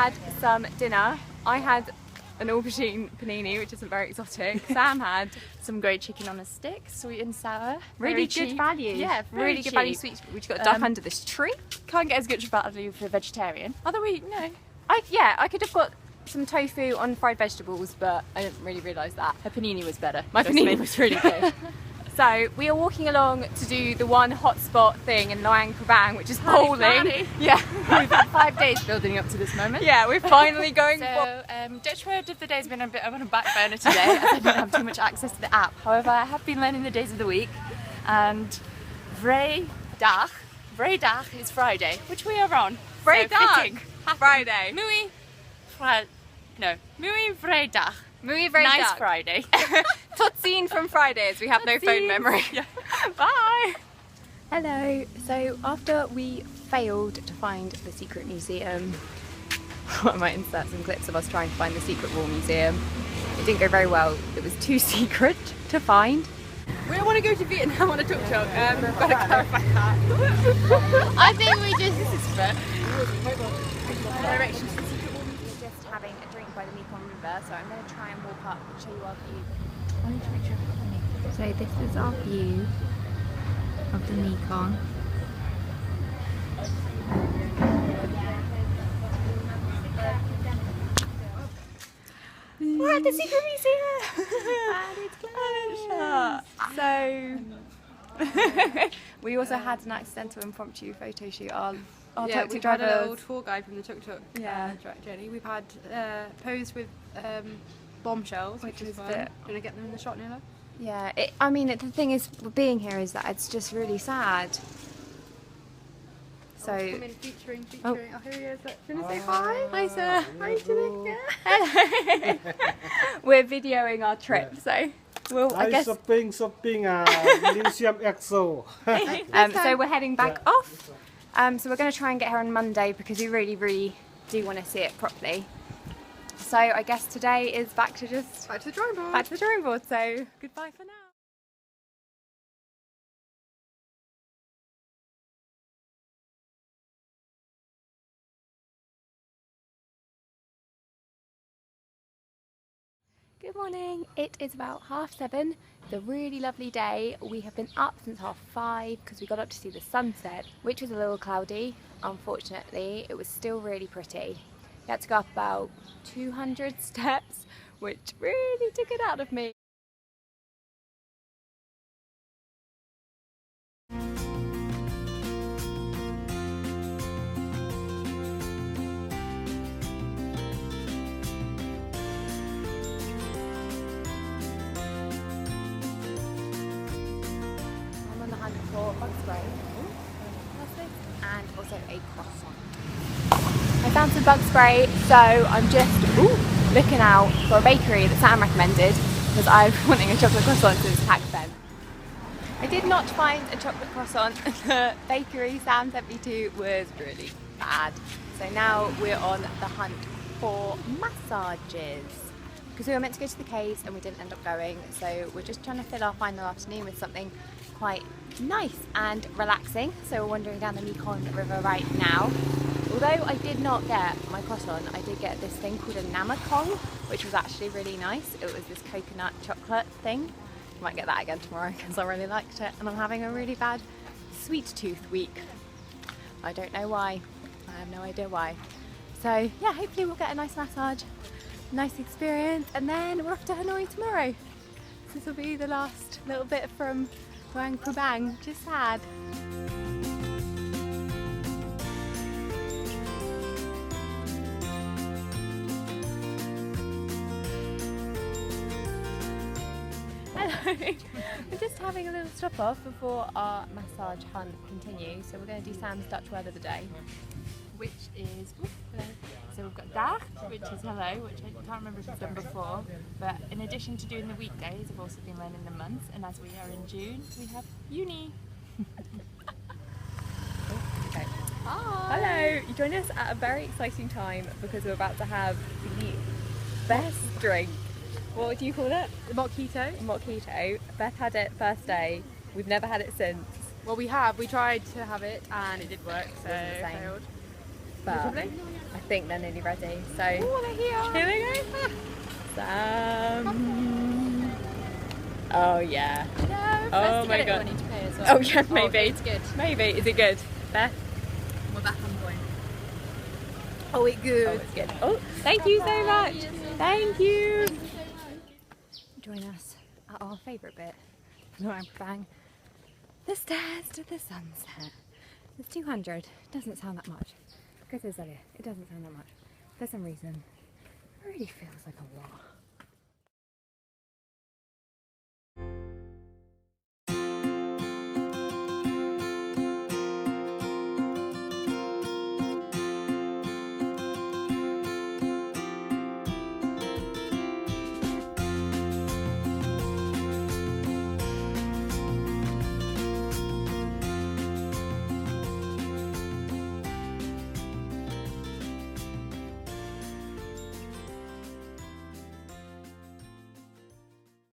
had some dinner. I had an aubergine panini, which isn't very exotic. Sam had some grilled chicken on a stick, sweet and sour. Really good value. Yeah, really good value sweets. We just got a duck under this tree. Can't get as good value for a vegetarian. Although I could have got some tofu on fried vegetables, but I didn't really realise that. Her panini was better. My panini was really good. So we are walking along to do the one hotspot thing in Luang Prabang, which is bowling. Yeah, we've had 5 days building up to this moment. Yeah, we're finally going. So Dutch word of the day has been a bit on a back burner today, as I didn't have too much access to the app. However, I have been learning the days of the week, and vrijdag is Friday, which we are on. Vrijdag, Friday. Muy vrijdag. Muy vrijdag. Nice Friday. Tot zien from Fridays. We have no phone memory. Yeah. Bye. Hello. So after we failed to find the secret museum, I might insert some clips of us trying to find the secret war museum. It didn't go very well. It was too secret to find. We don't want to go to Vietnam on a tuk-tuk. We've got to clarify that. I think we just... This is fair. Directions to the secret war museum. We're just having a drink by the Mekong River, so I'm going to try and walk up and show you our view. I need to make sure I've got the So this is our view of the Mekong. We're at the secret museum! And it's closed! So, we also had an accidental impromptu photo shoot. Our tuk-tuk driver. Had a little tour guide from the tuk-tuk journey. We've had posed with bombshells, which is fun. Do you want to get them in the shot, Nila? Yeah, the thing is, being here is that it's just really sad. So, featuring. Oh, here he is. Do you want to say hi? Hi, sir. Hi, Julie. Hello. We're videoing our trip, so I guess. Shopping, Museum EXO. So we're heading back off. So we're going to try and get here on Monday because we really, really do want to see it properly. So I guess today is back to the drawing board. Back to the drawing board. So goodbye for now. Good morning, it is about 7:30. It's a really lovely day. We have been up since 5:30 because we got up to see the sunset, which was a little cloudy. Unfortunately, it was still really pretty. We had to go up about 200 steps, which really took it out of me. For bug spray and also a croissant. I found some bug spray, so I'm just looking out for a bakery that Sam recommended because I'm wanting a chocolate croissant since Pac Ben. I did not find a chocolate croissant. The bakery Sam sent me to was really bad. So now we're on the hunt for massages because we were meant to go to the caves and we didn't end up going. So we're just trying to fill our final afternoon with something quite nice and relaxing. So we're wandering down the Mekong River right now. Although I did not get my croissant, I did get this thing called a namakong, which was actually really nice. It was this coconut chocolate thing. I might get that again tomorrow because I really liked it, and I'm having a really bad sweet tooth week. I don't know why. I have no idea why. So yeah, hopefully we'll get a nice massage, nice experience, and then we're off to Hanoi tomorrow. So this will be the last little bit from Luang Prabang, which is sad. Hello, we're just having a little stop off before our massage hunt continues. So we're going to do Sam's Dutch word of the day, which is, so we've got dag, which is hello, which I can't remember if we've done before, but in addition to doing the weekdays, I've also been learning the months, and as we are in June, we have uni. Okay. Hi! Hello! You join us at a very exciting time because we're about to have the best drink. What do you call it? Mojito. Mojito. Beth had it first day, we've never had it since. Well, we have. We tried to have it and it did work, so it wasn't the same. failed. but I think they're nearly ready. So they're here. Here we go. Sam. Oh yeah. Oh my god. We need to pay as well. Oh yeah, maybe. It's good. Maybe. Is it good? Beth? We're back on point. Oh, it's good. Oh, it's good. Oh, thank you so much. Thank you. Join us at our favourite bit, Luang Prabang. The stairs to the sunset. It's 200. Doesn't sound that much. Like I said earlier, it doesn't sound that much. For some reason, it really feels like a lot.